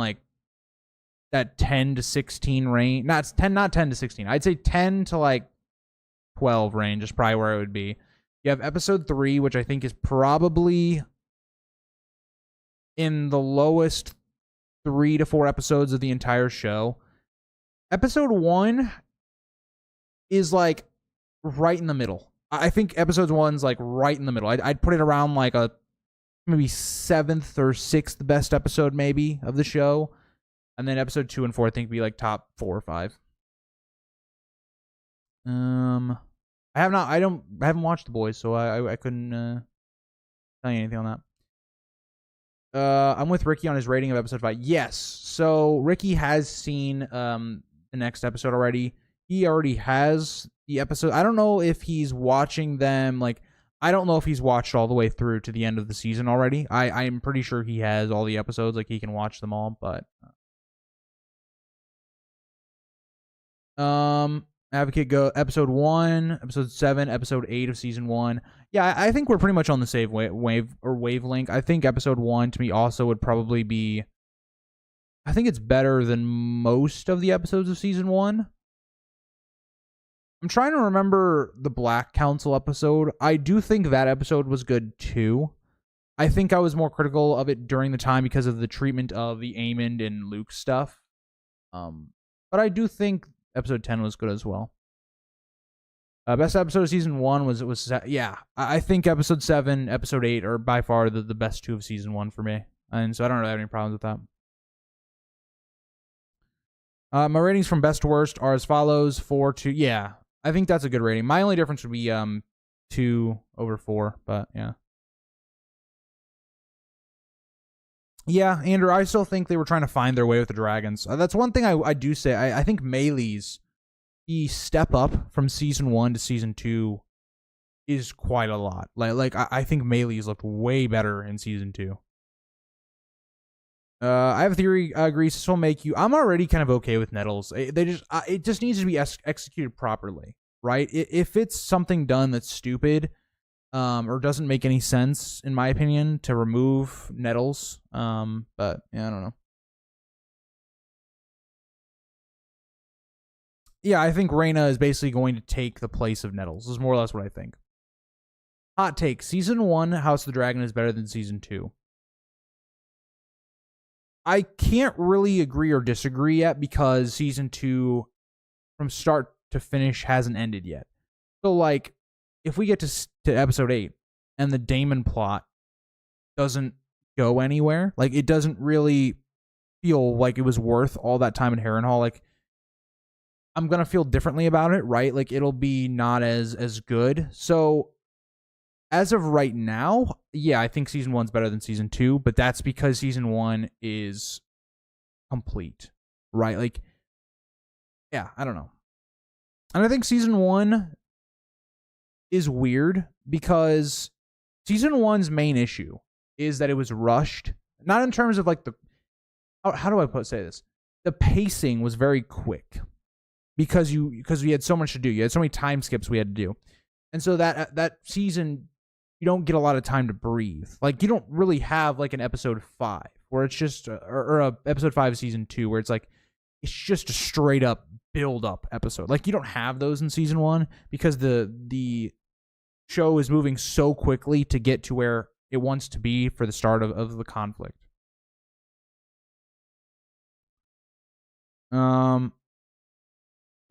that 10 to 16 range. Not 10 to 16. I'd say 10 to like 12 range is probably where it would be. You have episode 3, which I think is probably in the lowest 3 to 4 episodes of the entire show. Episode 1 is like right in the middle. I think episode 1's like right in the middle. I'd put it around like a maybe 7th or 6th best episode maybe of the show. And then episode 2 and 4 I think would be like top 4 or 5. I haven't watched The Boys, so I couldn't tell you anything on that. I'm with Ricky on his rating of episode 5. Yes. So Ricky has seen the next episode already. He already has the episode. I don't know if he's watching them like I don't know if he's watched all the way through to the end of the season already. I'm pretty sure he has all the episodes, like he can watch them all, but Advocate go episode 1, episode 7, episode 8 of season 1. Yeah, I think we're pretty much on the same wavelength. I think episode 1 to me also would probably be I think it's better than most of the episodes of season 1. I'm trying to remember the Black Council episode. I do think that episode was good too. I think I was more critical of it during the time because of the treatment of the Aemond and Luke stuff. But I do think episode 10 was good as well. Best episode of season 1 was yeah. I think episode 7, episode 8 are by far the best 2 of season 1 for me, and so I don't really have any problems with that. My ratings from best to worst are as follows: 4 to yeah. I think that's a good rating. My only difference would be 2 over 4, but yeah. Yeah, Andrew, I still think they were trying to find their way with the dragons. That's one thing I do say. I think Maylee's the step up from season 1 to season 2 is quite a lot. Like I think Maylee's looked way better in season 2. I have a theory, Grease. This will make you. I'm already kind of okay with Nettles. It just needs to be executed properly, right? If it's something done that's stupid, or doesn't make any sense, in my opinion, to remove Nettles. But yeah, I don't know. Yeah, I think Reyna is basically going to take the place of Nettles. This is more or less what I think. Hot take: season 1, House of the Dragon is better than season 2. I can't really agree or disagree yet because season 2, from start to finish, hasn't ended yet. So, like, if we get to episode 8 and the Daemon plot doesn't go anywhere, like, it doesn't really feel like it was worth all that time in Harrenhal, like, I'm going to feel differently about it, right? Like, it'll be not as good. So, as of right now, yeah, I think season 1's better than season 2, but that's because season 1 is complete, right? Like, yeah, I don't know. And I think season 1 is weird because season 1's main issue is that it was rushed. Not in terms of like how do I say this? The pacing was very quick because we had so much to do. You had so many time skips we had to do. And so that season, you don't get a lot of time to breathe. Like, you don't really have like an episode 5 where it's just or a episode 5 of season 2 where it's like it's just a straight up build up episode. Like, you don't have those in season 1 because the show is moving so quickly to get to where it wants to be for the start of the conflict.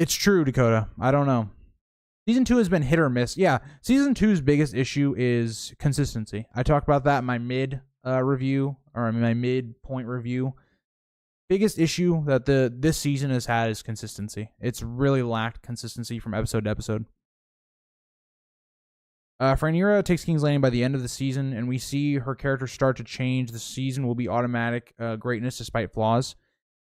It's true, Dakota. I don't know. Season 2 has been hit or miss. Yeah, season 2's biggest issue is consistency. I talked about that in my mid review, or my midpoint review. Biggest issue that this season has had is consistency. It's really lacked consistency from episode to episode. Rhaenyra takes King's Landing by the end of the season, and we see her character start to change. The season will be automatic greatness despite flaws.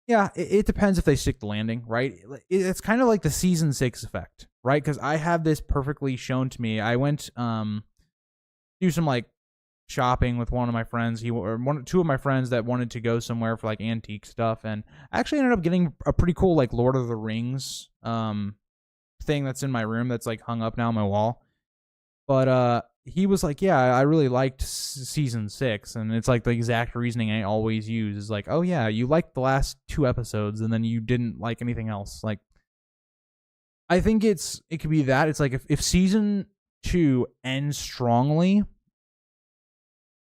Yeah, it depends if they stick the landing, right? It's kind of like the season 6 effect, right? Because I have this perfectly shown to me. I went do some like shopping with one of my friends. Two of my friends that wanted to go somewhere for like antique stuff, and I actually ended up getting a pretty cool like Lord of the Rings thing that's in my room that's like hung up now on my wall. But he was like, yeah, I really liked season 6, and it's like the exact reasoning I always use is like, oh yeah, you liked the last 2 episodes and then you didn't like anything else. Like, I think it could be that. It's like if season 2 ends strongly,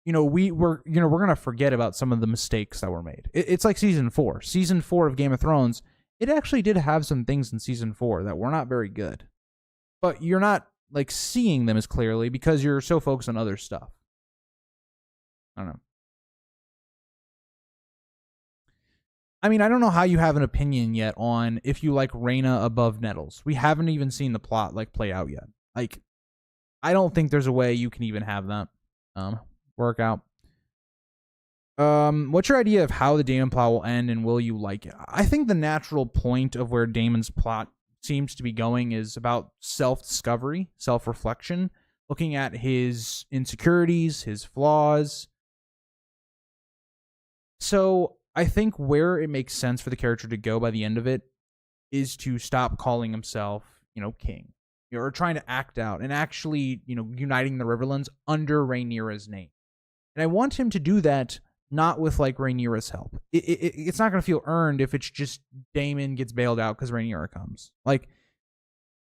we're gonna forget about some of the mistakes that were made. It's like season 4. Season 4 of Game of Thrones, it actually did have some things in season 4 that were not very good, but you're not like seeing them as clearly because you're so focused on other stuff. I don't know. I mean, I don't know how you have an opinion yet on if you like Rhaena above Nettles. We haven't even seen the plot like play out yet. Like, I don't think there's a way you can even have that work out. What's your idea of how the Daemon plot will end, and will you like it? I think the natural point of where Daemon's plot seems to be going is about self-discovery, self-reflection, looking at his insecurities, his flaws. So I think where it makes sense for the character to go by the end of it is to stop calling himself, king, or trying to act out and actually, uniting the Riverlands under Rhaenyra's name. And I want him to do that not with like Rhaenyra's help. It's not going to feel earned if it's just Daemon gets bailed out because Rhaenyra comes. Like,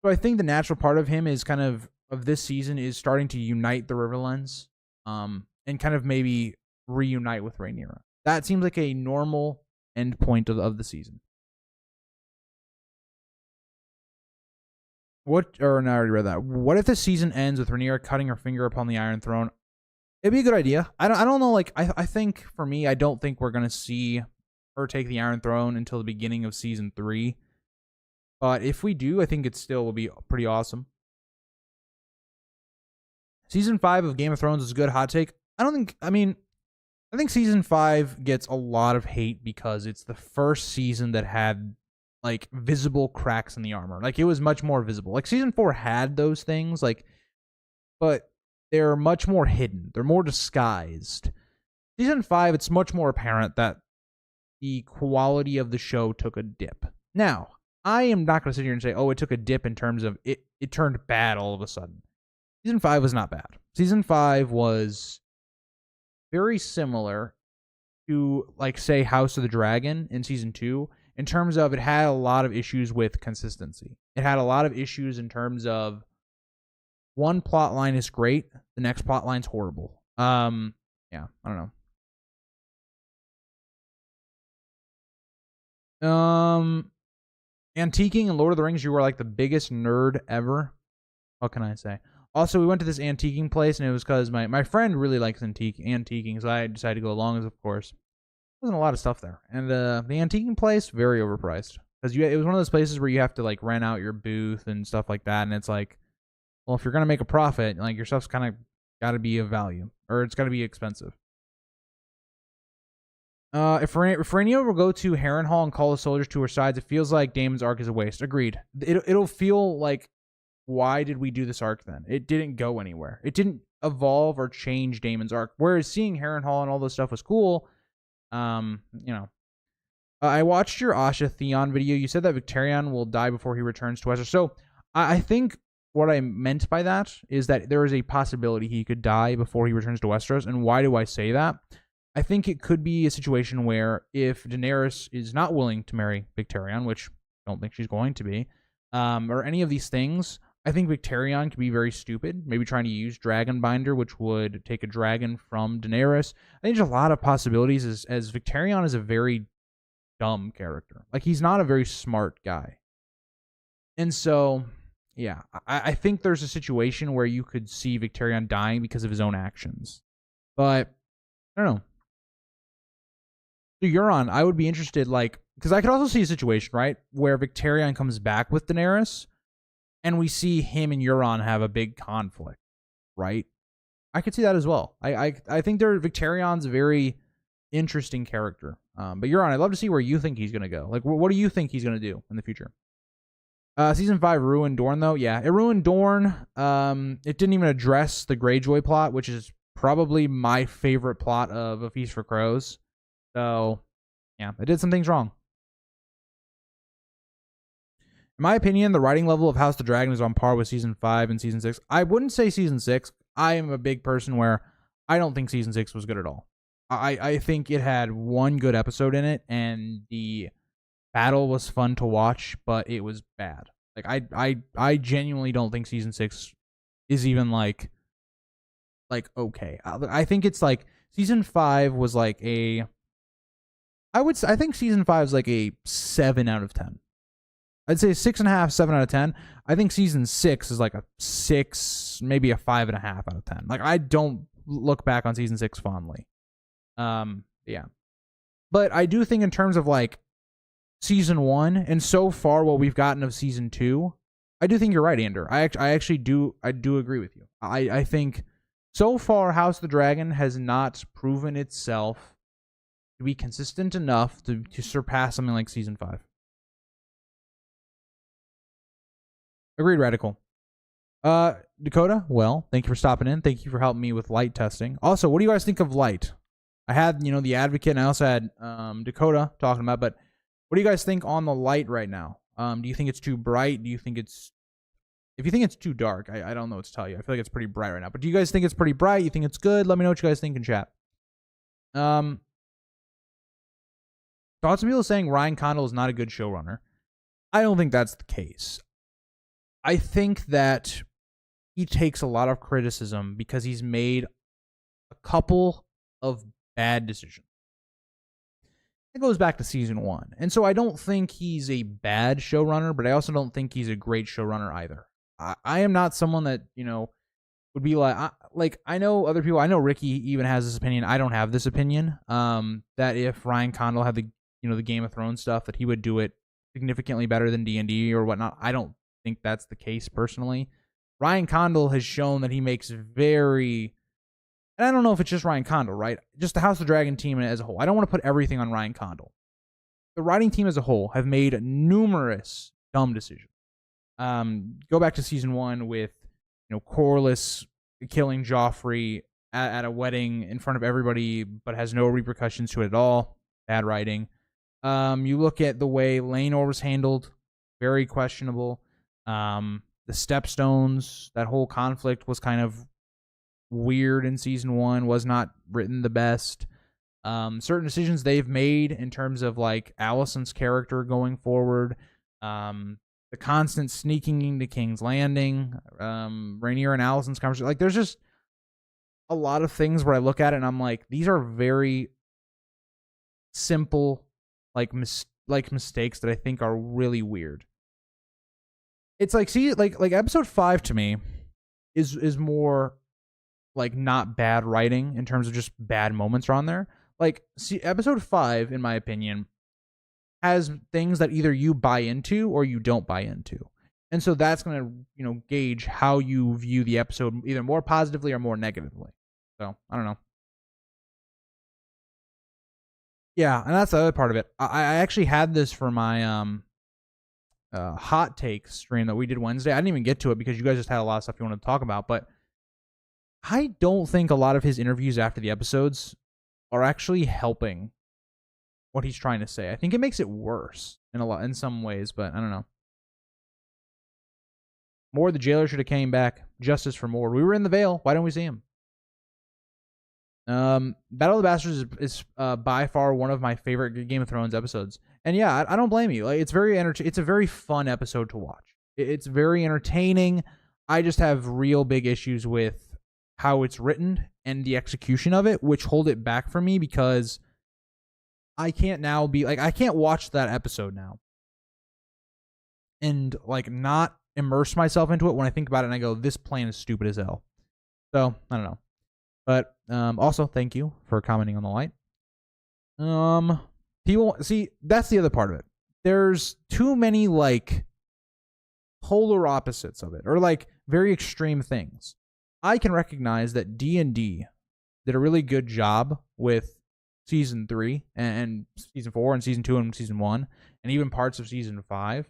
so I think the natural part of him is kind of this season is starting to unite the Riverlands, and kind of maybe reunite with Rhaenyra. That seems like a normal end point of the season. No, I already read that. What if the season ends with Rhaenyra cutting her finger upon the Iron Throne? It'd be a good idea. I don't know. Like, I think for me, I don't think we're gonna see her take the Iron Throne until the beginning of season 3. But if we do, I think it still will be pretty awesome. Season 5 of Game of Thrones is a good hot take. I think season 5 gets a lot of hate because it's the first season that had like visible cracks in the armor. Like, it was much more visible. Like, season 4 had those things, like, but they're much more hidden. They're more disguised. Season 5, it's much more apparent that the quality of the show took a dip. Now, I am not going to sit here and say, oh, it took a dip in terms of it turned bad all of a sudden. Season 5 was not bad. Season 5 was very similar to, like, say, House of the Dragon in season 2, in terms of it had a lot of issues with consistency. It had a lot of issues in terms of one plot line is great, the next plot line's horrible. Yeah, I don't know. Antiquing and Lord of the Rings, you were like the biggest nerd ever. What can I say? Also, we went to this antiquing place, and it was because my friend really likes antiquing, so I decided to go along, as of course. There wasn't a lot of stuff there. And the antiquing place, very overpriced. Because it was one of those places where you have to like rent out your booth and stuff like that, and it's like, well, if you're going to make a profit, like, your stuff's kind of got to be of value, or it's got to be expensive. If Rhaenyra will go to Harrenhal and call the soldiers to her sides, it feels like Daemon's arc is a waste. Agreed. It'll feel like, why did we do this arc then? It didn't go anywhere. It didn't evolve or change Daemon's arc. Whereas seeing Harrenhal and all this stuff was cool. I watched your Asha Theon video. You said that Victarion will die before he returns to Westeros. So I think what I meant by that is that there is a possibility he could die before he returns to Westeros. And why do I say that? I think it could be a situation where if Daenerys is not willing to marry Victarion, which I don't think she's going to be, or any of these things, I think Victarion could be very stupid, maybe trying to use Dragonbinder, which would take a dragon from Daenerys. I think there's a lot of possibilities, as Victarion is a very dumb character. Like, he's not a very smart guy. And so, yeah, I think there's a situation where you could see Victarion dying because of his own actions. But, I don't know. So Euron, I would be interested, like, because I could also see a situation, right, where Victarion comes back with Daenerys, and we see him and Euron have a big conflict, right? I could see that as well. I think Victarion's a very interesting character. But Euron, I'd love to see where you think he's going to go. Like, what do you think he's going to do in the future? Season 5 ruined Dorne, though. Yeah, it ruined Dorne. It didn't even address the Greyjoy plot, which is probably my favorite plot of A Feast for Crows. So, yeah, it did some things wrong. In my opinion, the writing level of House of the Dragon is on par with Season 5 and Season 6. I wouldn't say Season 6. I am a big person where I don't think season 6 was good at all. I think it had one good episode in it, and the battle was fun to watch, but it was bad. Like I genuinely don't think season 6 is even like okay. I think it's like season 5 was like I think season 5 is like a 7 out of 10. I'd say 6.5, 7 out of 10. I think season 6 is like a 6, maybe a 5.5 out of 10. Like, I don't look back on season 6 fondly. Yeah. But I do think in terms of like season 1 and so far what we've gotten of season 2, I do think you're right, Ander. I actually do agree with you. I think so far House of the Dragon has not proven itself to be consistent enough to surpass something like season 5. Agreed, Radical. Dakota, well, thank you for stopping in. Thank you for helping me with light testing. Also, what do you guys think of light? I had, the Advocate, and I also had Dakota talking about, but what do you guys think on the light right now? Do you think it's too bright? Do you think it's... If you think it's too dark, I don't know what to tell you. I feel like it's pretty bright right now. But do you guys think it's pretty bright? You think it's good? Let me know what you guys think in chat. Thoughts of people saying Ryan Condal is not a good showrunner. I don't think that's the case. I think that he takes a lot of criticism because he's made a couple of bad decisions. It goes back to season 1. And so I don't think he's a bad showrunner, but I also don't think he's a great showrunner either. I am not someone that, would be like, I know other people, I know Ricky even has this opinion. I don't have this opinion, that if Ryan Condal had the Game of Thrones stuff, that he would do it significantly better than D&D or whatnot. I don't think that's the case personally. Ryan Condal has shown that he makes very... And I don't know if it's just Ryan Condal, right? Just the House of the Dragon team as a whole. I don't want to put everything on Ryan Condal. The writing team as a whole have made numerous dumb decisions. Go back to season 1 with, Corlys killing Joffrey at a wedding in front of everybody, but has no repercussions to it at all. Bad writing. You look at the way Laenor was handled, very questionable. The Stepstones, that whole conflict was kind of weird in season 1, was not written the best. Certain decisions they've made in terms of like Alicent's character going forward, the constant sneaking into King's Landing, Rhaenyra and Alicent's conversation. Like, there's just a lot of things where I look at it and I'm like, these are very simple mistakes that I think are really weird. It's like, see, like episode 5 to me is more like not bad writing in terms of just bad moments are on there. Like, see, episode 5, in my opinion, has things that either you buy into or you don't buy into. And so that's going to, gauge how you view the episode either more positively or more negatively. So, I don't know. Yeah, and that's the other part of it. I actually had this for my hot take stream that we did Wednesday. I didn't even get to it because you guys just had a lot of stuff you wanted to talk about, but I don't think a lot of his interviews after the episodes are actually helping what he's trying to say. I think it makes it worse in some ways, but I don't know. Mord the Jailer should have came back. Justice for Mord. We were in the Vale. Why don't we see him? Battle of the Bastards is by far one of my favorite Game of Thrones episodes. And yeah, I don't blame you. Like, it's a very fun episode to watch. It's very entertaining. I just have real big issues with how it's written and the execution of it, which hold it back for me because I can't now be like, I can't watch that episode now and like not immerse myself into it when I think about it and I go, this plan is stupid as hell. So I don't know. But also thank you for commenting on the light. People see, that's the other part of it. There's too many like polar opposites of it, or like very extreme things. I can recognize that D&D did a really good job with season 3 and season 4 and season 2 and season 1 and even parts of season 5.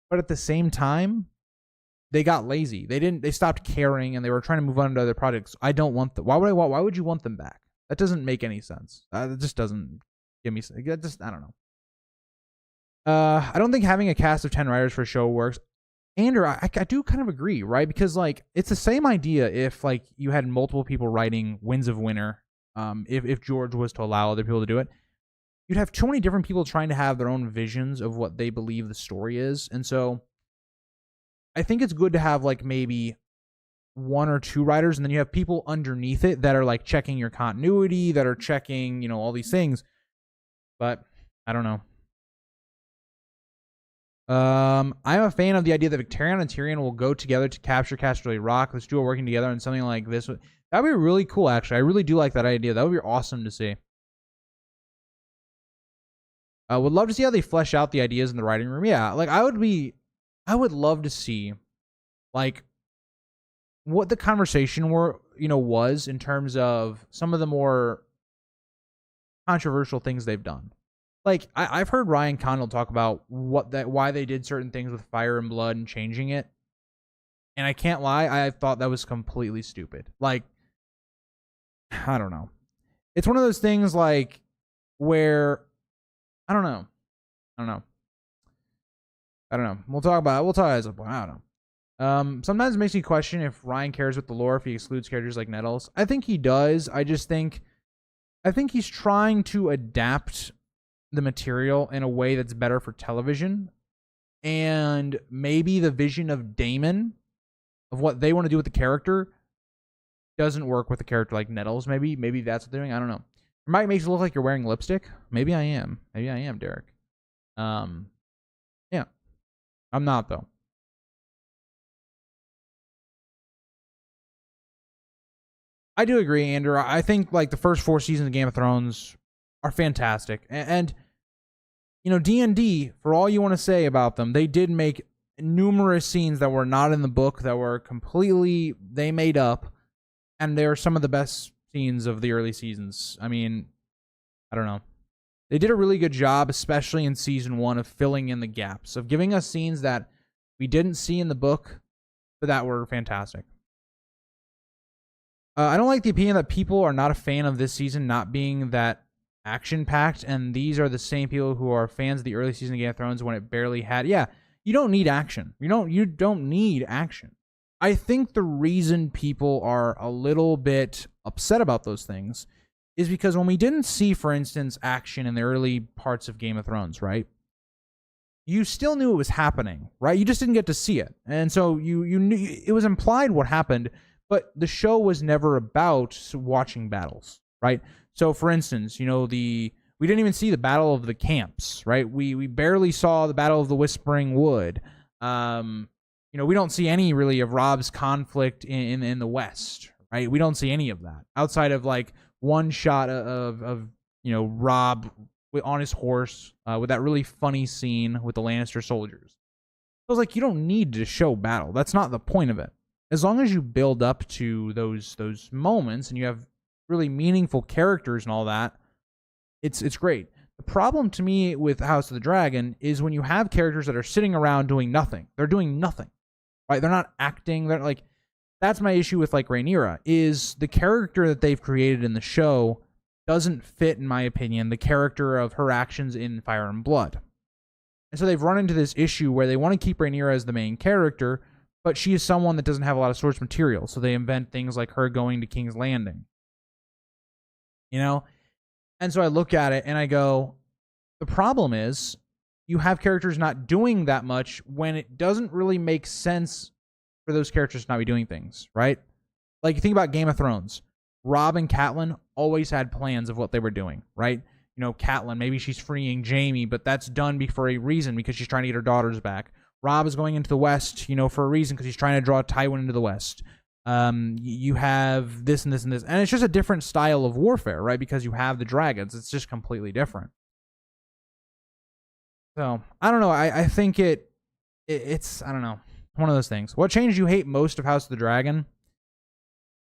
But at the same time, they got lazy. They stopped caring and they were trying to move on to other projects. I don't want them. Why would you want them back? That doesn't make any sense. It just doesn't give me, I don't know. I don't think having a cast of 10 writers for a show works. Andrew, I do kind of agree, right? Because like it's the same idea if like you had multiple people writing Winds of Winter, if George was to allow other people to do it, you'd have too many different people trying to have their own visions of what they believe the story is. And so I think it's good to have like maybe one or two writers, and then you have people underneath it that are like checking your continuity, that are checking, all these things. But I don't know. I'm a fan of the idea that Victarion and Tyrion will go together to capture Casterly Rock. This duo working together on something like this. That would be really cool, actually. I really do like that idea. That would be awesome to see. Would love to see how they flesh out the ideas in the writing room. Yeah, like I would love to see like what the conversation was in terms of some of the more controversial things they've done. Like I've heard Ryan Condal talk about why they did certain things with Fire and Blood and changing it, and I can't lie, I thought that was completely stupid. Like, I don't know. It's one of those things like where I don't know. We'll talk about it. We'll talk about it as a point. I don't know. Sometimes it makes me question if Ryan cares with the lore if he excludes characters like Nettles. I think he does. I think he's trying to adapt the material in a way that's better for television. And maybe the vision of Daemon, of what they want to do with the character, doesn't work with a character like Nettles. Maybe that's what they're doing. I don't know. It might make it look like you're wearing lipstick. Maybe I am, Derek. Yeah. I'm not, though. I do agree, Andrew. I think like the first 4 seasons of Game of Thrones are fantastic. And D&D, for all you want to say about them, they did make numerous scenes that were not in the book, that were completely, they made up. And they're some of the best scenes of the early seasons. I mean, I don't know. They did a really good job, especially in season 1, of filling in the gaps, of giving us scenes that we didn't see in the book, but that were fantastic. I don't like the opinion that people are not a fan of this season not being that action-packed, and these are the same people who are fans of the early season of Game of Thrones when it barely had. Yeah, you don't need action. You don't need action. I think the reason people are a little bit upset about those things is because when we didn't see, for instance, action in the early parts of Game of Thrones, right? You still knew it was happening, right? You just didn't get to see it. And so you knew it was implied what happened, but the show was never about watching battles, right? So for instance, we didn't even see the Battle of the Camps, right? We barely saw the Battle of the Whispering Wood. We don't see any really of Robb's conflict in the West, right? We don't see any of that outside of like one shot of Robb on his horse with that really funny scene with the Lannister soldiers. I was like, you don't need to show battle. That's not the point of it. As long as you build up to those moments and you have really meaningful characters and all that, it's great. The problem to me with House of the Dragon is when you have characters that are sitting around doing nothing. They're doing nothing, right? They're not acting. They're like, that's my issue with like Rhaenyra, is the character that they've created in the show doesn't fit, in my opinion, the character of her actions in Fire and Blood. And so they've run into this issue where they want to keep Rhaenyra as the main character, but she is someone that doesn't have a lot of source material. So they invent things like her going to King's Landing. And so I look at it and I go, the problem is you have characters not doing that much when it doesn't really make sense for those characters to not be doing things, right? Like, you think about Game of Thrones. Robb and Catelyn always had plans of what they were doing, right? Catelyn, maybe she's freeing Jaime, but that's done for a reason, because she's trying to get her daughters back. Robb is going into the West, for a reason, because he's trying to draw Tywin into the West. You have this and this and this. And it's just a different style of warfare, right? Because you have the dragons. It's just completely different. So, I don't know. I think it's, I don't know, one of those things. What change do you hate most of House of the Dragon?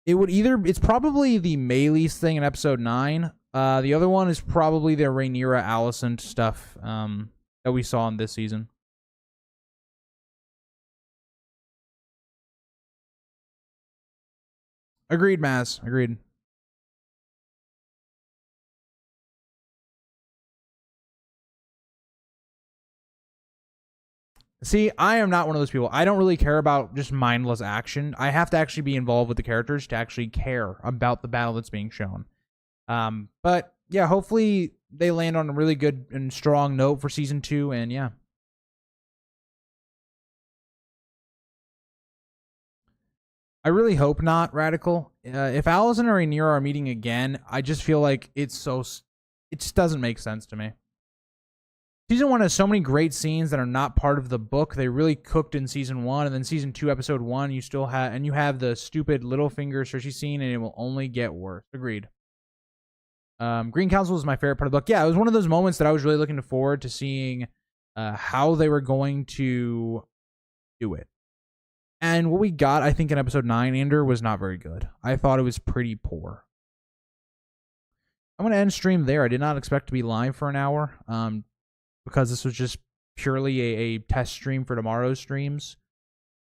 It's probably the Meleys thing in episode 9. The other one is probably the Rhaenyra Alicent stuff that we saw in this season. Agreed, Maz. Agreed. See, I am not one of those people. I don't really care about just mindless action. I have to actually be involved with the characters to actually care about the battle that's being shown. But yeah, hopefully they land on a really good and strong note for season 2, and yeah. I really hope not, Radical. If Allison or Rhaenyra are meeting again, I just feel like it just doesn't make sense to me. Season 1 has so many great scenes that are not part of the book. They really cooked in season 1, and then season 2, episode 1, you still have, and you have the stupid Littlefinger Cersei scene, and it will only get worse. Agreed. Green Council is my favorite part of the book. Yeah, it was one of those moments that I was really looking forward to seeing how they were going to do it. And what we got, I think, in episode 9, Ander, was not very good. I thought it was pretty poor. I'm going to end stream there. I did not expect to be live for an hour. Because this was just purely a test stream for tomorrow's streams.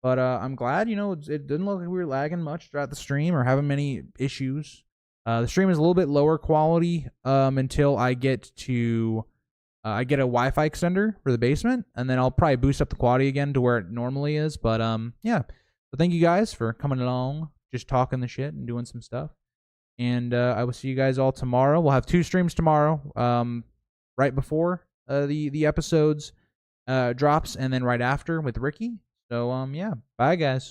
But I'm glad, it didn't look like we were lagging much throughout the stream or having many issues. The stream is a little bit lower quality until I get a Wi-Fi extender for the basement, and then I'll probably boost up the quality again to where it normally is. But yeah. So thank you guys for coming along, just talking the shit and doing some stuff. And I will see you guys all tomorrow. We'll have 2 streams tomorrow, right before the episodes drops, and then right after with Ricky. So yeah, bye guys.